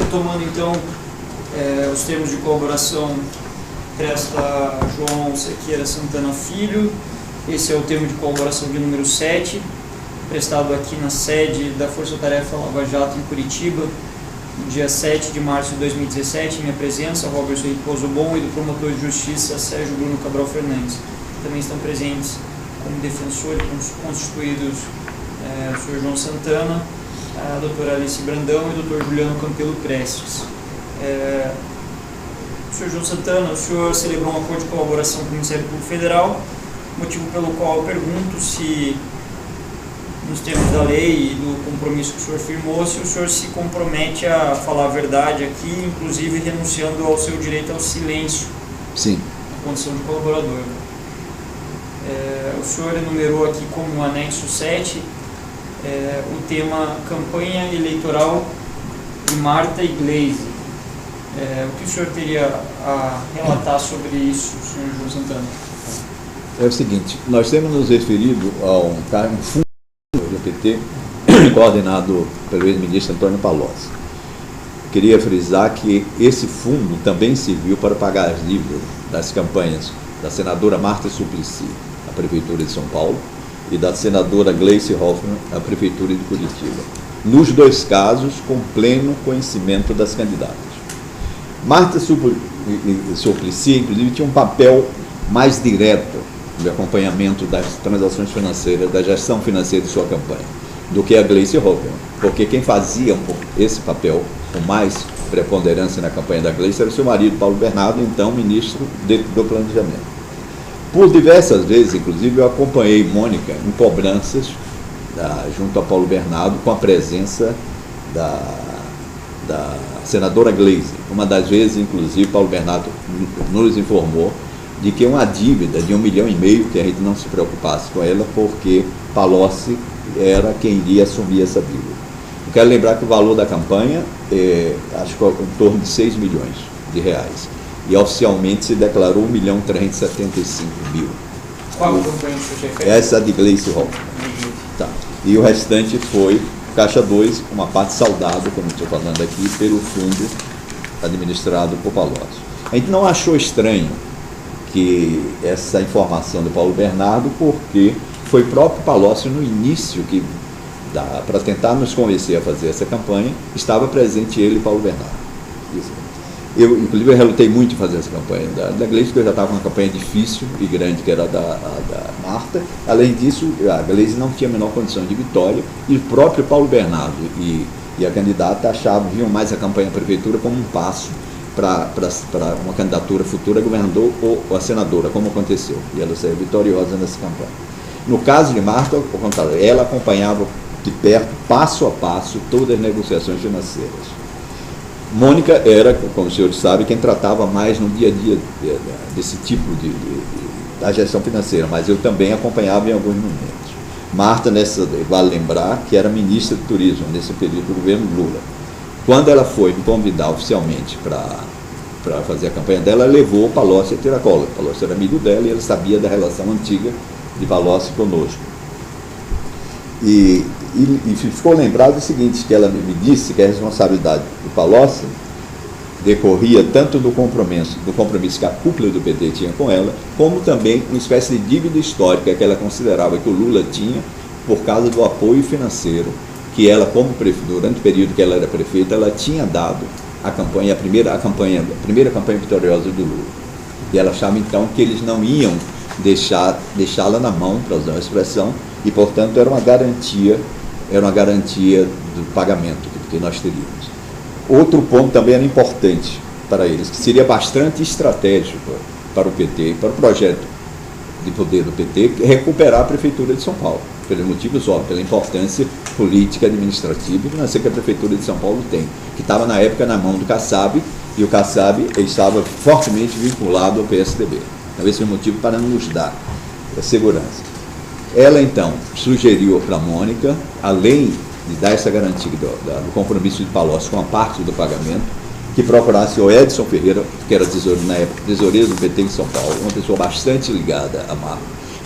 retomando então os termos de colaboração, presta João Sequeira Santana Filho. Esse é o termo de colaboração de número 7, prestado aqui na sede da Força Tarefa Lava Jato em Curitiba, no dia 7 de março de 2017, em minha presença, Roberto Henrique Pozobon e do promotor de justiça Sérgio Bruno Cabral Fernandes. Também estão presentes como defensores constituídos o senhor João Santana, a doutora Alice Brandão e o doutor Juliano Campelo Prestes. Senhor João Santana, o senhor celebrou um acordo de colaboração com o Ministério Público Federal, motivo pelo qual eu pergunto se, nos termos da lei e do compromisso que o senhor firmou, se o senhor se compromete a falar a verdade aqui, inclusive renunciando ao seu direito ao silêncio. Sim. Na condição de colaborador. O senhor enumerou aqui como anexo 7 o tema campanha eleitoral de Marta Iglesias. O que o senhor teria a relatar sobre isso, senhor João Santana? É o seguinte, nós temos nos referido a um fundo do PT, coordenado pelo ex-ministro Antônio Palocci. Queria frisar que esse fundo também serviu para pagar as dívidas das campanhas da senadora Marta Suplicy, à Prefeitura de São Paulo, e da senadora Gleice Hoffmann, à Prefeitura de Curitiba. Nos dois casos, com pleno conhecimento das candidatas. Marta Suplicy, inclusive, tinha um papel mais direto de acompanhamento das transações financeiras, da gestão financeira de sua campanha, do que a Gleice Hoffmann, porque quem fazia esse papel com mais preponderância na campanha da Gleice era o seu marido, Paulo Bernardo, então ministro do Planejamento. Por diversas vezes, inclusive, eu acompanhei Mônica em cobranças junto a Paulo Bernardo, com a presença da senadora Gleice. Uma das vezes, inclusive, Paulo Bernardo nos informou de que uma dívida de 1,5 milhão, que a gente não se preocupasse com ela, porque Palocci era quem iria assumir essa dívida. Eu quero lembrar que o valor da campanha acho que em torno de 6 milhões de reais. E oficialmente se declarou 1.375.000. Qual a campanha que o senhor fez? Essa de Gleice Hoffmann. Tá. E o restante foi Caixa 2, uma parte saudada, como estou falando aqui, pelo fundo administrado por Palocci. A gente não achou estranho que essa informação do Paulo Bernardo, porque foi próprio Palocci no início que, para tentar nos convencer a fazer essa campanha, estava presente ele e Paulo Bernardo. Isso. Eu, inclusive, relutei muito em fazer essa campanha da Gleice, porque eu já estava numa campanha difícil e grande, que era a da Marta. Além disso, a Gleice não tinha a menor condição de vitória, e o próprio Paulo Bernardo e a candidata viam mais a campanha à prefeitura como um passo para uma candidatura futura a governador ou a senadora, como aconteceu, e ela saiu vitoriosa nessa campanha. No caso de Marta, ao contrário, ela acompanhava de perto, passo a passo, todas as negociações financeiras. Mônica era, como os senhores sabem, quem tratava mais no dia a dia desse tipo da gestão financeira, mas eu também acompanhava em alguns momentos. Marta, vale lembrar, que era ministra de Turismo nesse período do governo Lula. Quando ela foi me convidar oficialmente para fazer a campanha dela, ela levou o Palocci a tiracolo. O Palocci era amigo dela e ela sabia da relação antiga de Palocci conosco. E ficou lembrado o seguinte, que ela me disse que a responsabilidade do Palocci decorria tanto do compromisso que a cúpula do PT tinha com ela, como também uma espécie de dívida histórica que ela considerava que o Lula tinha por causa do apoio financeiro que ela, durante o período que ela era prefeita, ela tinha dado à campanha, a primeira campanha vitoriosa do Lula. E ela achava então que eles não iam deixá-la na mão, para usar a expressão, e portanto era uma garantia do pagamento que nós teríamos. Outro ponto também era importante para eles, que seria bastante estratégico para o PT, para o projeto de poder do PT, recuperar a Prefeitura de São Paulo, pelos motivos óbvios, pela importância política, administrativa e financeira que a Prefeitura de São Paulo tem, que estava na época na mão do Kassab, e o Kassab estava fortemente vinculado ao PSDB. Então esse é o motivo para nos dar segurança. Ela então sugeriu para a Mônica, além de dar essa garantia do compromisso de Palocci com a parte do pagamento, que procurasse o Edson Ferreira, que era na época tesoureiro do PT em São Paulo, uma pessoa bastante ligada à Marta,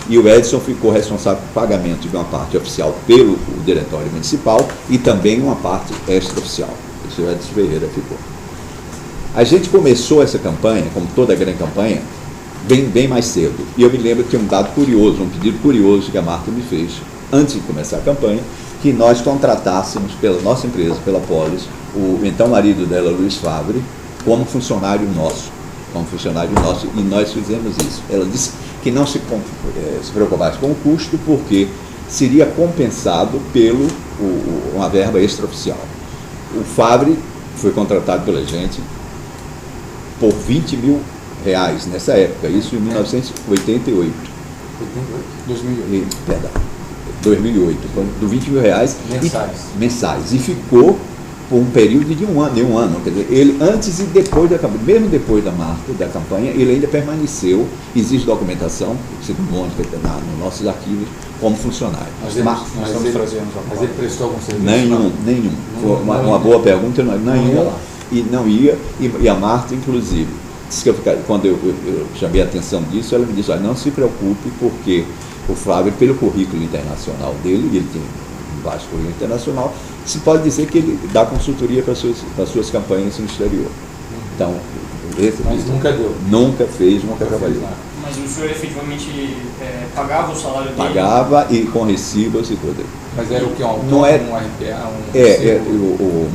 e o Edson ficou responsável pelo pagamento de uma parte oficial pelo diretório municipal e também uma parte extraoficial. o senhor Edson Ferreira ficou. A gente começou essa campanha, como toda grande campanha, bem mais cedo. E eu me lembro que um dado curioso, um pedido curioso que a Marta me fez, antes de começar a campanha, que nós contratássemos pela nossa empresa, pela Polis, o então marido dela, Luiz Favre, como funcionário nosso, e nós fizemos isso. Ela disse que não se preocupasse com o custo, porque seria compensado pelo uma verba extraoficial. O Favre foi contratado pela gente por R$20 mil nessa época, isso em 1988. 2008. Perdão, 2008, do R$20 mil mensais. E ficou por um período de um ano. Quer dizer, ele antes e depois da campanha, mesmo depois da campanha, ele ainda permaneceu, existe documentação, segundo Mônica, nos nossos arquivos, como funcionário. Mas ele prestou algum serviço? Nenhum. Foi uma boa pergunta, nenhum. E não ia, e a Marta, inclusive, disse que quando eu chamei a atenção disso, ela me disse, olha, não se preocupe, porque o Flávio, pelo currículo internacional dele, e ele tem um vasto currículo internacional, se pode dizer que ele dá consultoria para as suas campanhas no exterior. Então, mas nunca deu? Nunca fez, nunca trabalhou. Mas o senhor efetivamente pagava o salário dele? Pagava e com recibos e tudo. Mas era o que? Não era, um RPA?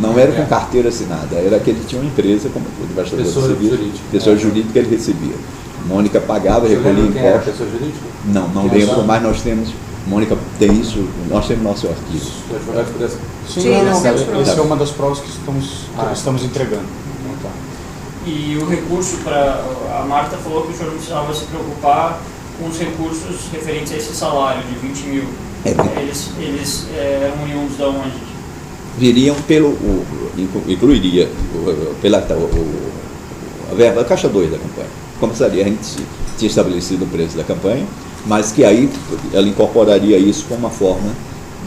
Não era com carteira assinada, era que ele tinha uma empresa, como o pessoa jurídica. Pessoa jurídica que ele recebia. Mônica pagava, recolhia impostos. Era pessoa jurídica? Não lembro, mas nós temos. Mônica tem isso, nós temos nosso arquivo. O advogado pudesse. Sim, essa é uma das provas que estamos entregando. Então, E o recurso para. A Marta falou que o senhor não precisava se preocupar com os recursos referentes a esse salário de 20 mil. Eles eram oriundos da onde? Viriam incluiria a verba, a caixa 2 da campanha. Começaria, a gente tinha estabelecido o preço da campanha, mas que aí ela incorporaria isso como uma forma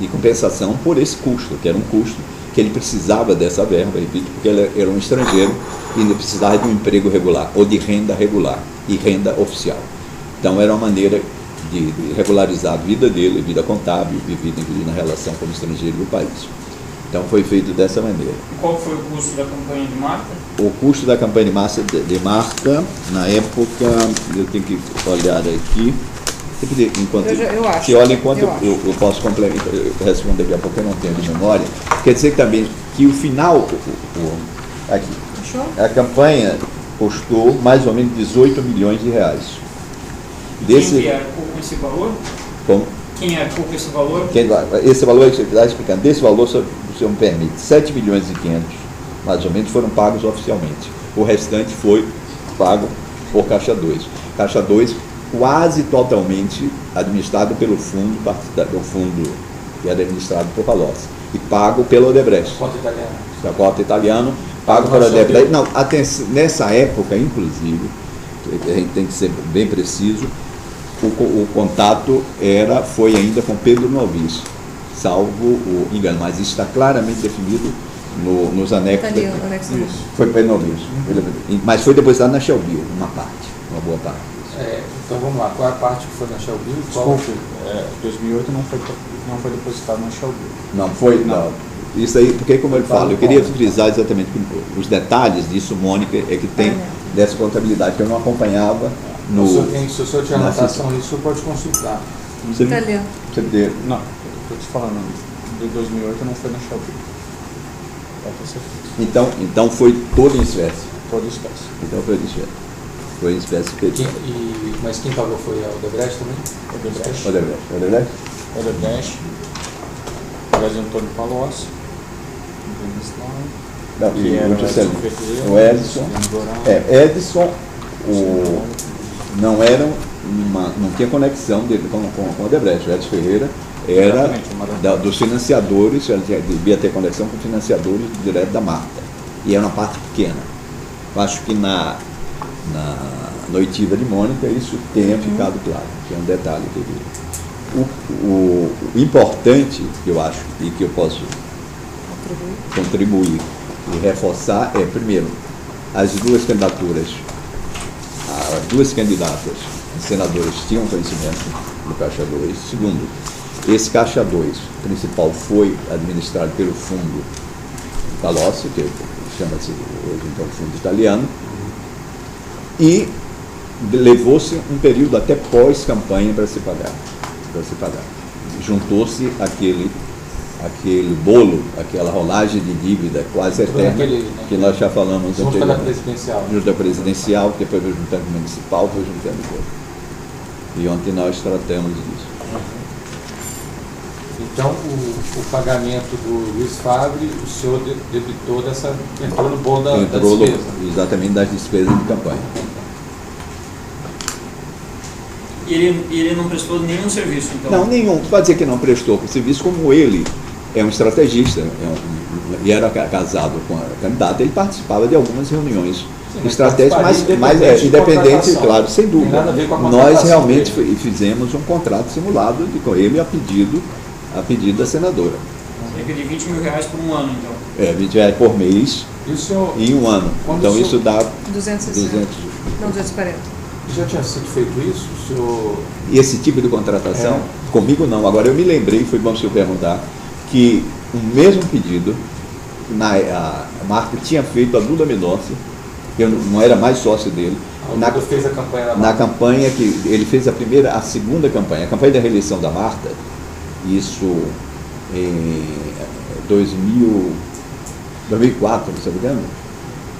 de compensação por esse custo, que era um custo que ele precisava dessa verba, repito, porque ele era um estrangeiro e ele precisava de um emprego regular, ou de renda regular e renda oficial. Então era uma maneira de regularizar a vida dele, a vida contábil, vivida inclusive na relação como estrangeiro do país. Então foi feito dessa maneira. E qual foi o custo da campanha de Marta? O custo da campanha de Marta, na época, eu tenho que olhar aqui, enquanto eu posso complementar, eu respondo daqui a pouco, eu não tenho de memória. Quer dizer também que o final, aqui, a campanha custou mais ou menos R$18 milhões. Quem arcou com esse valor? Como? Quem arcou com esse valor? Esse valor, você está explicando, desse valor, se o senhor me permite, 7 milhões e 500, mais ou menos, foram pagos oficialmente. O restante foi pago por Caixa 2. Caixa 2 quase totalmente administrado pelo fundo que era administrado por Palocci e pago pelo Odebrecht. Cota italiano, pago pelo Odebrecht. Não, nessa época, inclusive, a gente tem que ser bem preciso, o contato foi ainda com Pedro Novis, salvo o engano, mas isso está claramente definido nos anexos. Foi Pedro Novis, mas foi depositado na Shellbill, uma boa parte. Então vamos lá, qual é a parte que foi na Shellbill? Desculpe, 2008 não foi depositado na Shellbill. Não foi? Não. Isso aí, porque como ele fala, eu queria frisar exatamente os detalhes disso, Mônica, é que tem dessa contabilidade que eu não acompanhava. Se o senhor tinha anotação disso, o senhor pode consultar. Não, estou te falando, de 2008 não foi na Shellbill. Então foi todo em espécie. Todo em espécie. Então foi em espécie. Foi em espécie feita. Mas quem pagou foi a Odebrecht também? Odebrecht. Aliás, Antônio Palocci. O Edson. Edson não tinha conexão dele com o Odebrecht. O Edson Ferreira era dos financiadores, ele devia ter conexão com financiadores direto da Marta. E era uma parte pequena. Eu acho que na noitiva de Mônica isso tenha ficado claro, que é um detalhe que o importante que eu acho e que eu posso contribuir e reforçar é, primeiro, as duas candidatas senadoras tinham conhecimento do Caixa 2. Segundo, esse Caixa 2 principal foi administrado pelo fundo Palocci, que chama-se hoje então fundo italiano, e levou-se um período até pós-campanha para se pagar. Juntou-se aquele bolo, aquela rolagem de dívida quase eterna, que nós já falamos anteriormente. Junta presidencial, que depois foi juntando municipal, foi juntando coisa. E ontem nós tratamos disso. Então, o pagamento do Luiz Fabre, o senhor debitou entrou no bolo da despesa. Exatamente, das despesas de campanha. E ele não prestou nenhum serviço, então? Não, nenhum. Pode dizer que não prestou serviço, como ele é um estrategista e era casado com a candidata, ele participava de algumas reuniões estratégicas, mas independente, claro, sem dúvida. Nós realmente fizemos um contrato simulado com ele a pedido da senadora. Cerca de R$20 mil por um ano, então? R$20 por mês em um ano. Então isso dá 240. Já tinha sido feito isso? O senhor... E esse tipo de contratação, comigo não. Agora eu me lembrei, foi bom o senhor perguntar, que o mesmo pedido, a Marta tinha feito a Duda Menossi, eu não era mais sócio dele. Fez a campanha da Marta. Na campanha que ele fez a segunda campanha, a campanha da reeleição da Marta, isso em 2004, se não me engano,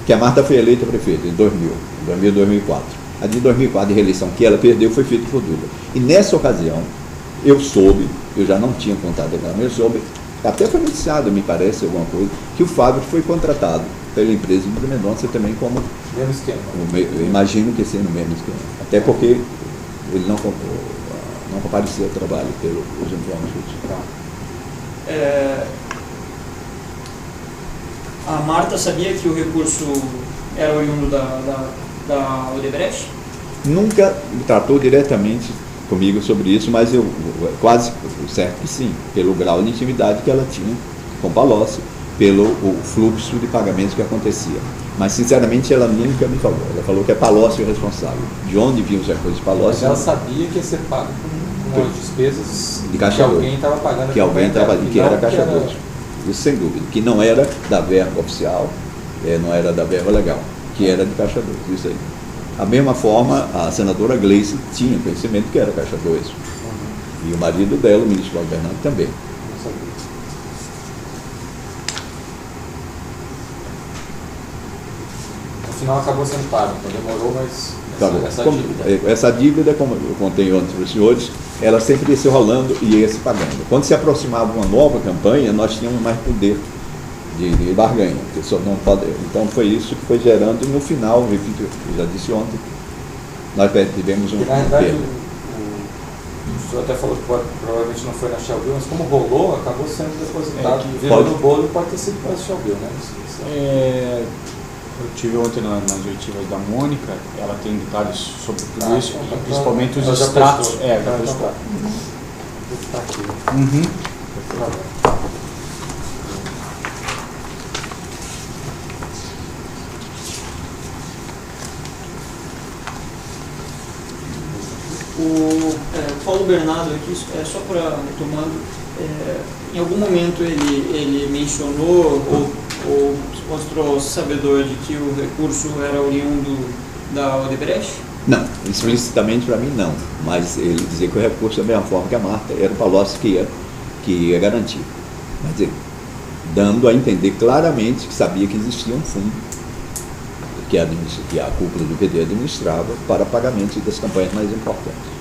que a Marta foi eleita prefeita em 2004. A de 2004, de reeleição que ela perdeu, foi feita por Duda. E nessa ocasião, eu soube, eu já não tinha contato com ela, mas eu soube, até foi noticiado, me parece, alguma coisa, que o Fábio foi contratado pela empresa de Mendonça também como... Mesmo esquema. Eu imagino que seja no mesmo esquema. Até porque ele não comparecia ao trabalho pelo Jean-Pierre Michel. A Marta sabia que o recurso era oriundo da Odebrecht? Nunca tratou diretamente comigo sobre isso, mas eu quase certo que sim, pelo grau de intimidade que ela tinha com Palocci, pelo o fluxo de pagamentos que acontecia. Mas, sinceramente, ela nunca me falou. Ela falou que é Palocci o responsável. De onde vinham os recursos de Palocci? Mas ela sabia que ia ser pago com as despesas de Caixa que alguém estava pagando. Que alguém estava que era Caixa 2. Isso sem dúvida. Que não era da verba oficial, não era da verba legal, que era de Caixa 2. Isso aí. Da mesma forma, a senadora Gleice tinha conhecimento que era Caixa 2. E o marido dela, o ministro Paulo Bernardo, também. Não sabia. No final acabou sendo pago, então demorou, mas essa dívida, como eu contei ontem para os senhores, ela sempre ia se rolando e ia se pagando. Quando se aproximava uma nova campanha, nós tínhamos mais poder de barganha. Então foi isso que foi gerando, no final, repito, eu já disse ontem, nós tivemos um perda. O senhor até falou que provavelmente não foi na Shelbyville, mas como rolou, acabou sendo depositado. Virou no bolo, pode ter sido para a Shelbyville, né? Eu tive ontem nas oitivas da Mônica, ela tem detalhes sobre tudo isso, principalmente os extratos. Já prestou. Está aqui. O Paulo Bernardo aqui, só para retomando, em algum momento ele mencionou ou mostrou sabedor de que o recurso era oriundo da Odebrecht? Não, explicitamente para mim não, mas ele dizia que o recurso da mesma forma que a Marta era o Palocci que ia garantir. Mas dando a entender claramente que sabia que existia um fundo que a cúpula do PT administrava para pagamentos das campanhas mais importantes.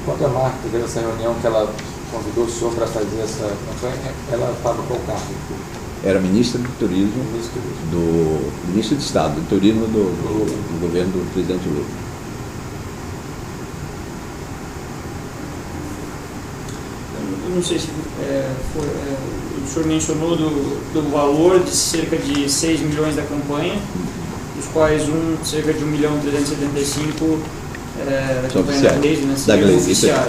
Quando a Marta teve essa reunião que ela convidou o senhor para fazer essa campanha, ela estava com o cargo? Era ministra do Turismo, ministro de Estado do Turismo do governo do presidente Lula. Eu não sei se o senhor mencionou do valor de cerca de 6 milhões da campanha, dos quais cerca de 1.375.000 da campanha da Gleice, né? Da Gleice, oficiais.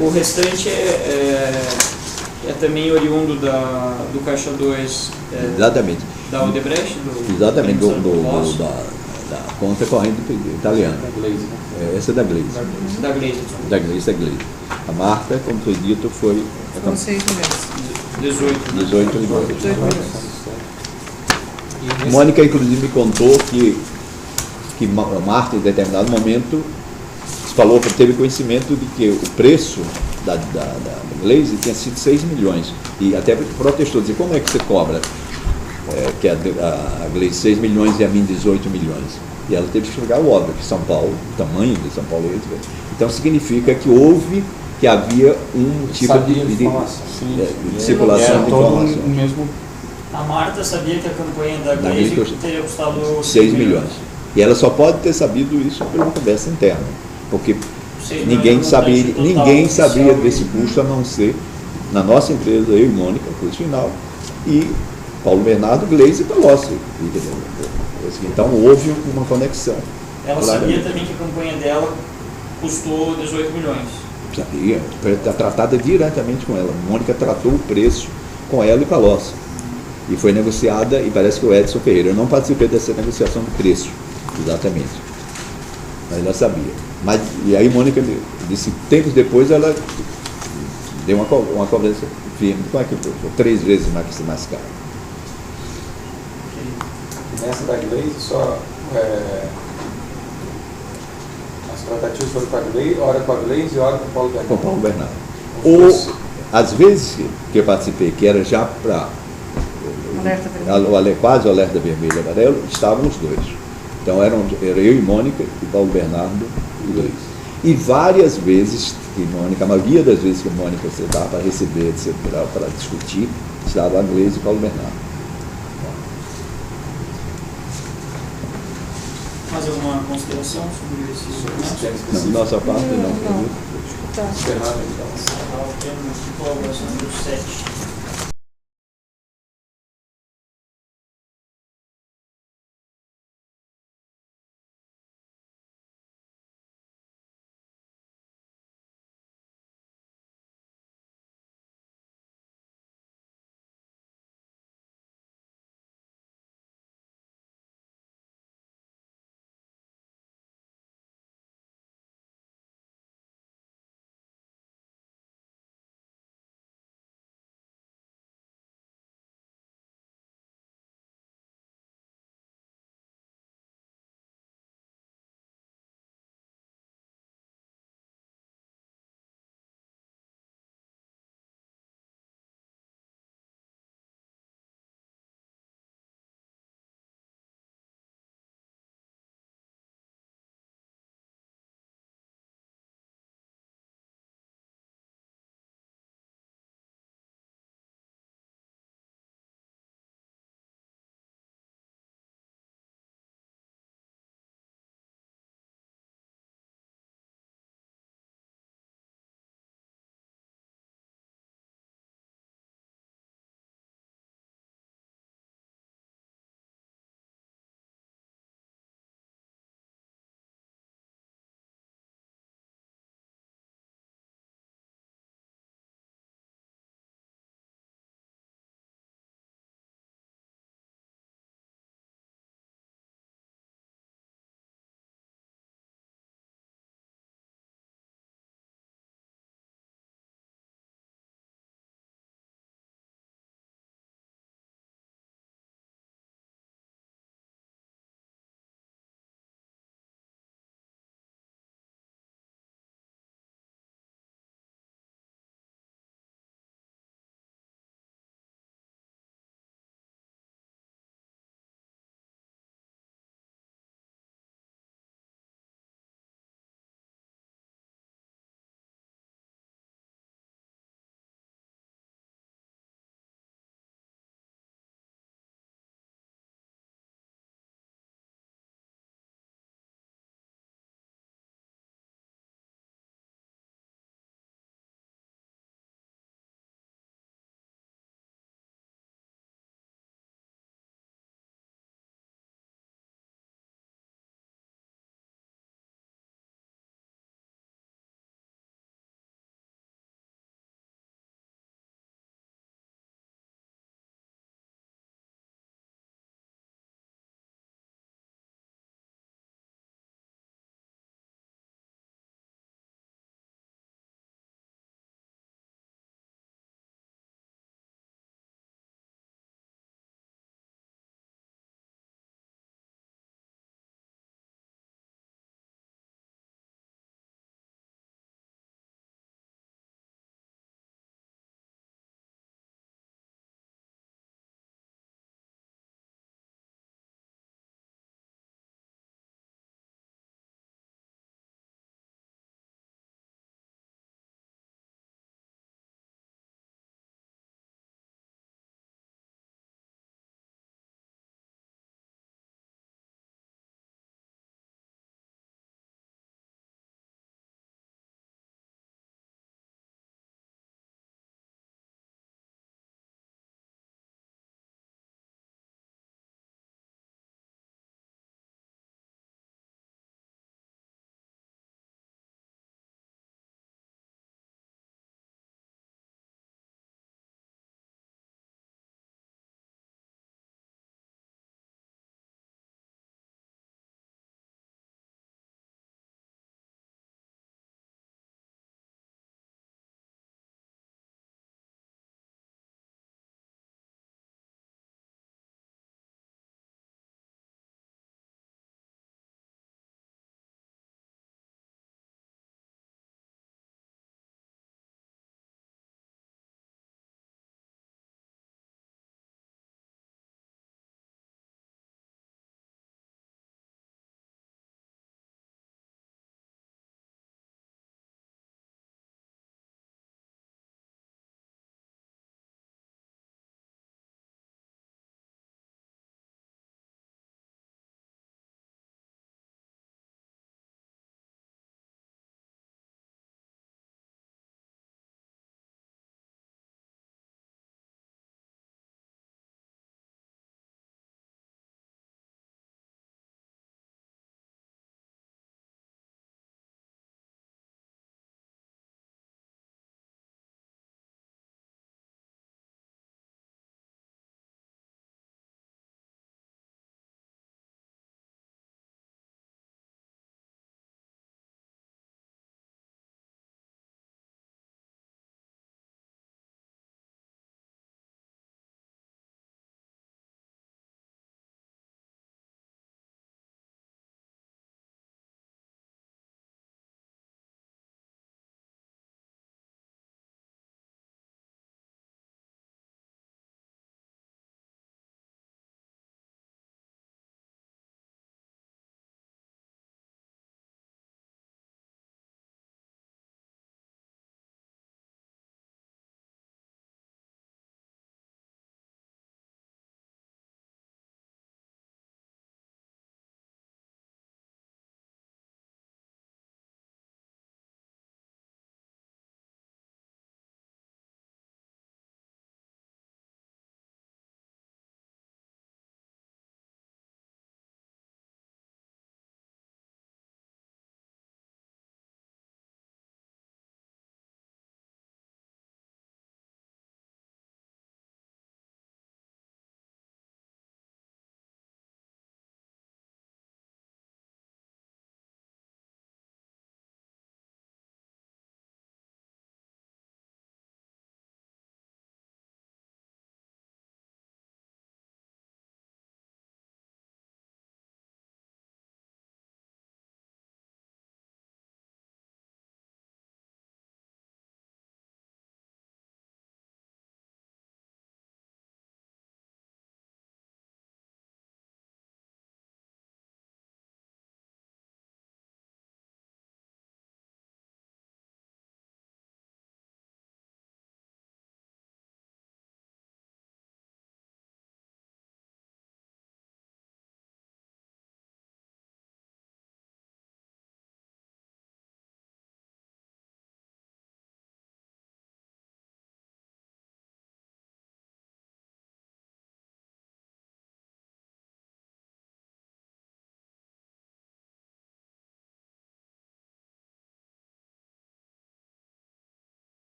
O restante é também oriundo do Caixa 2 exatamente. Da Odebrecht? Exatamente, da conta corrente italiana. Da Gleice, né? Essa é da Gleice. Da Gleice. Da Gleice. A Marta, como foi dito, foi Foram 6 milhões. 18 milhões. 18 milhões. Mônica, inclusive, me contou que Marta, em determinado momento, falou que teve conhecimento de que o preço da Glaze tinha sido 6 milhões. E até protestou, dizia, como é que você cobra que a Glaze 6 milhões e a mim 18 milhões? E ela teve que explicar o óbvio, que São Paulo, o tamanho de São Paulo, então significa que havia um tipo de circulação de informação. Mesmo... A Marta sabia que a campanha da Glaze teria custado 6 milhões. E ela só pode ter sabido isso por uma conversa interna, porque ninguém sabia desse custo a não ser na nossa empresa, eu e Mônica, custo final, e Paulo Bernardo, Glaze e Palocci. Então houve uma conexão. Ela sabia também que a campanha dela custou 18 milhões. Sabia, está tratada diretamente com ela. Mônica tratou o preço com ela e Palocci. E foi negociada, e parece que o Edson Ferreira, eu não participei dessa negociação do preço, exatamente. Mas ela sabia. E aí Mônica disse, tempos depois ela deu uma cobrança firme. Como é que foi? 3 vezes mais caro. Nessa da Glaze, só as tratativas foram com a Glaze, hora com a Glaze e hora com o Paulo Bernardo. Com o Paulo Bernardo. Ou, às vezes que eu participei, que era já para quase o alerta vermelho e amarelo, estavam os dois. Então era eu e Mônica, e Paulo Bernardo e Glaze. E várias vezes, a maioria das vezes que Mônica estava para receber, para discutir, estava a Glaze e Paulo Bernardo. Mais alguma consideração sobre esse? Não, nossa parte não. Tá. O termo de colaboração número 7.